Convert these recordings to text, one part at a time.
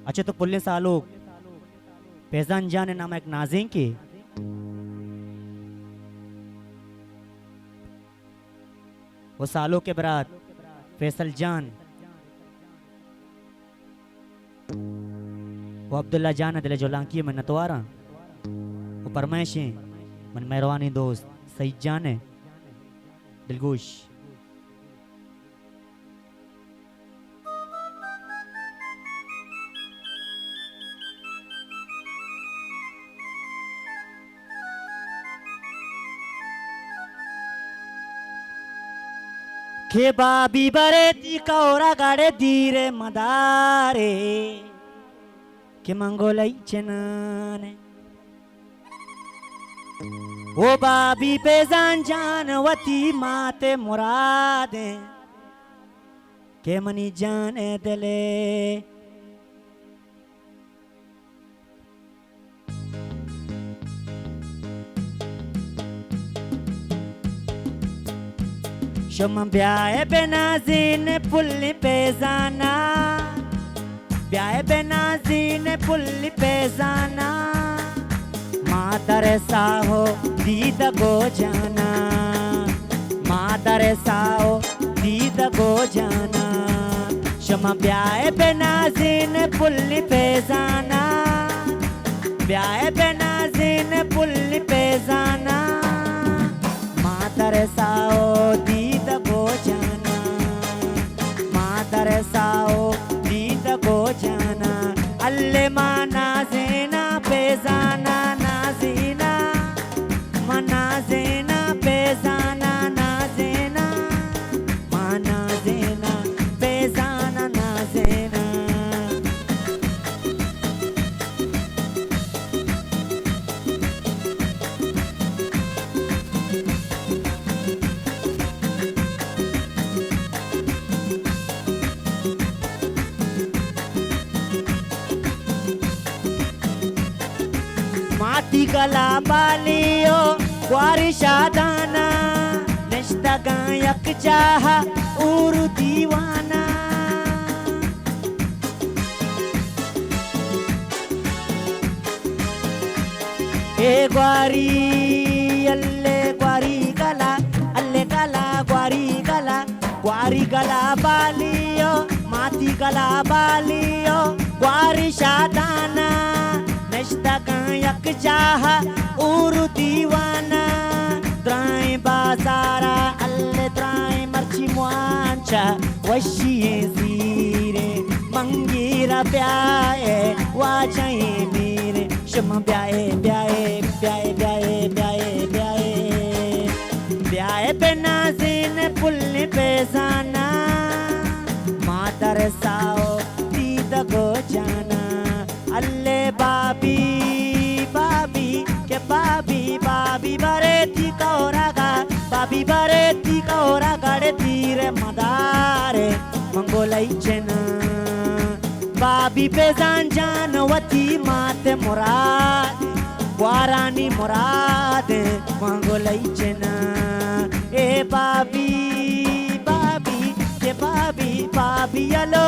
अच्छा तो पुलिस आलोक फैजान जान नाम एक नाजिंग की वो सालों के बरात फैसल जान वो अब्दुल्ला जान दिले जो लांकी में नतवारा वो परमैशी मन मेहरबानी दोस्त सईद जान है दिलगोश के बाबी बरे ती कौरा गाड़े धीरे मदारे के मंगोलाई चनाने वो बाबी पे जान जानवती माते मुरादे के मनी जाने दिले शम ब्याह बेनाज़ीन पुल्ली पे जाना ब्याह बेनाज़ीन पुल्ली पे जाना मादर साहो दीद गो जाना मादर साहो दीद गो जाना शम ब्याह बेनाज़ीन पुल्ली पे जाना ब्याह बेनाज़ीन पुल्ली पे जाना मादर साहो दीद गो जाना मादर साहो दीद गो जाना अल्ले माना ज़ेना पे जाना नाज़ीना मना ज़ेना पे जाना नाज़ीना माना ज़ेना पे जाना नाज़ीना माती गला बालियो वारी शादाना नश्ता गायक चाहा उर दीवाना ए ग्वारी गला अल्ले गला ग्वारी गला बालियो माती गला बालियो ग्वारी शादाना नश्ता गायक चाहा उर दीवाना द्राई बाजारा अल्ले द्राई मर्ची मुआंचा वशिये ज़ीरे मंगीरा ब्याए वाजाए मीरे शम ब्याए ब्याए ब्याए ब्याए ब्याए ब्याए ब्याए बेनाज़ीन पुल्ली पे जाना मादर साओ दीद गो जाना अल्ले बाबी बाबी के बाबी बरे थी कौरा गाड़े धीरे मदारे मंगोलाई चना बाबी पे जानवती माते मुराद वारानी मुराद मंगोलाई चना ए बाबी के बाबी अलो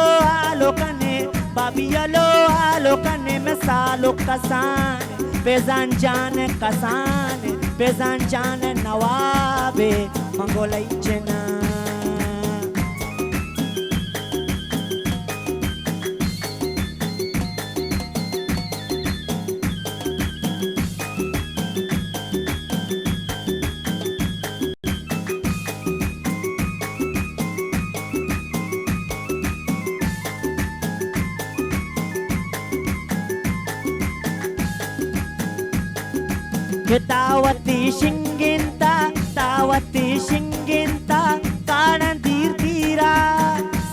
आलो कने में सालो कसान बेजान जान नवाबे मंगोलाई चना तावती शिंगिंता काणन तीरा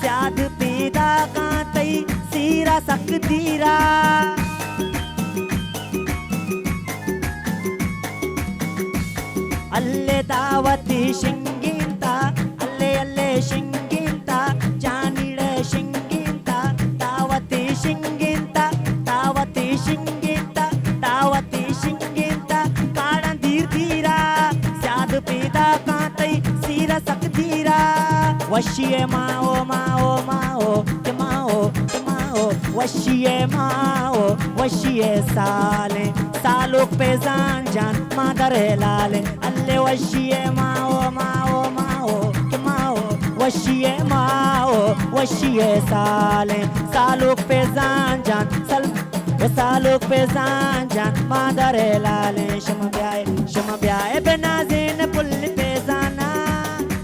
स्याद पेदा कांतई सीरा सकतीरा अल्ले दावती शिंगिंता अल्ले शिंगिंता जानिड़े शिंगिंता तावती शिंगिंता वशिये माओ वशिए माओ वशिए साले सालोक पे जान मादरे लाले अल्ले वशिए माओ माओ माओ माओ वशिए माओ वशिए साले सालोक पे जान सालोक पे जान मादरे लाले शम ब्याए बेनाज़ीन पुल पे जाना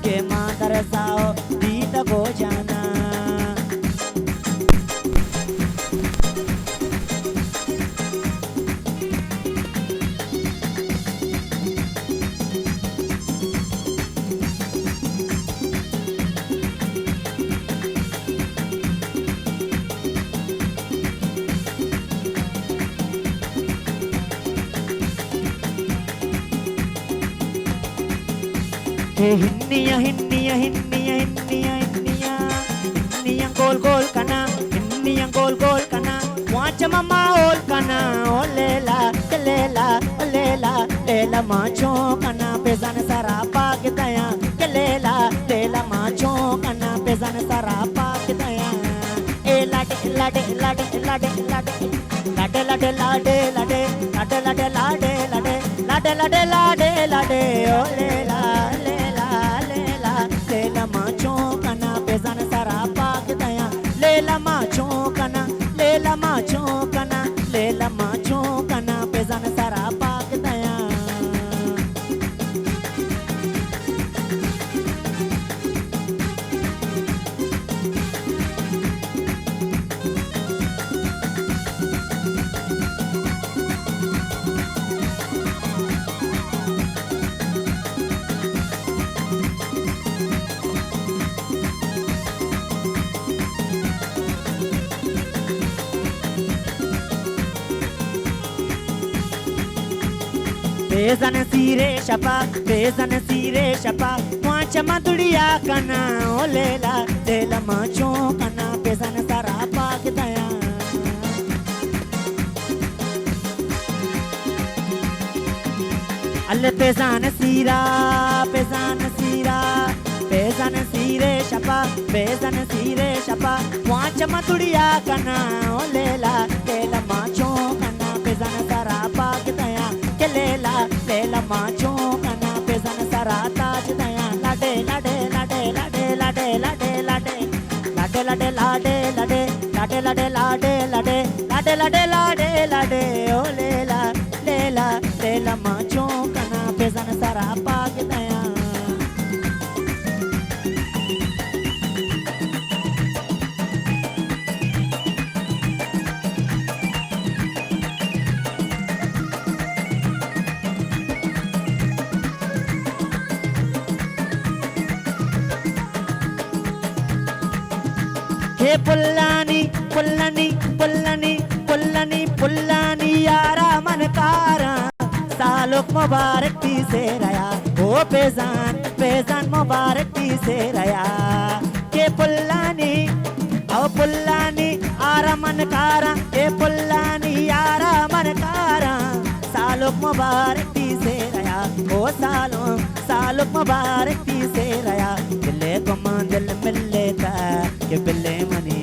के मादर साओ दीद को जाना हिन्निया हिन्निया हिन्निया हिन्निया हिन्निया हिन्निया गोल गोल कना हिन्निया गोल गोल कना वाच ममा ओल कना ओ लेला लेला लेला लेला माचो कना बेजन सरापा के दया के लेला लेला माचो कना बेजन सरापा के दया ए लाडे लाडे लाडे लाडे लाडे लाडे लाडे लाडे लाडे लाडे लाडे लाडे लाडे लाडे लाडे लाडे ओ लेला लेला माचो कना बेजन सरापा के दया लेला माचो कना लेला माचो कना लेला माचो कना बेजन सरापा के दया बेजन सीरे शपा वाच मधुड़िया कना ओ लेला लेला माचो कना बेजन सरापा के दया अल्ले बेजन सीरा बेजन सीरे शपा वाच मधुड़िया कना ओ लेला लेला माचो कना बेजन सरापा के दया के लेला लेला माचो कना बेजन सराता दया लाडे लाडे लाडे लाडे लाडे लाडे लाडे लाडे लाडे लाडे लाडे लाडे लाडे लाडे लाडे लाडे लाडे लाडे ओ लेला लेला लेला माचो कना बेजन सरापा के दया हे पुल्लानी पुल्लानी पुल्लानी पुल्लानी पुल्लानी यारा मनकारा सालोक मुबारक ती से रया ओ पेजान मुबारक ती से रया के पुल्लानी ओ पुल्लानी आरा मनकारा के पुल्लानी यारा मनकारा सालोक मुबारक ती से रया ओ सालोक मुबारक ती से रया दिले को दिल मिले था के बिल्ले मनी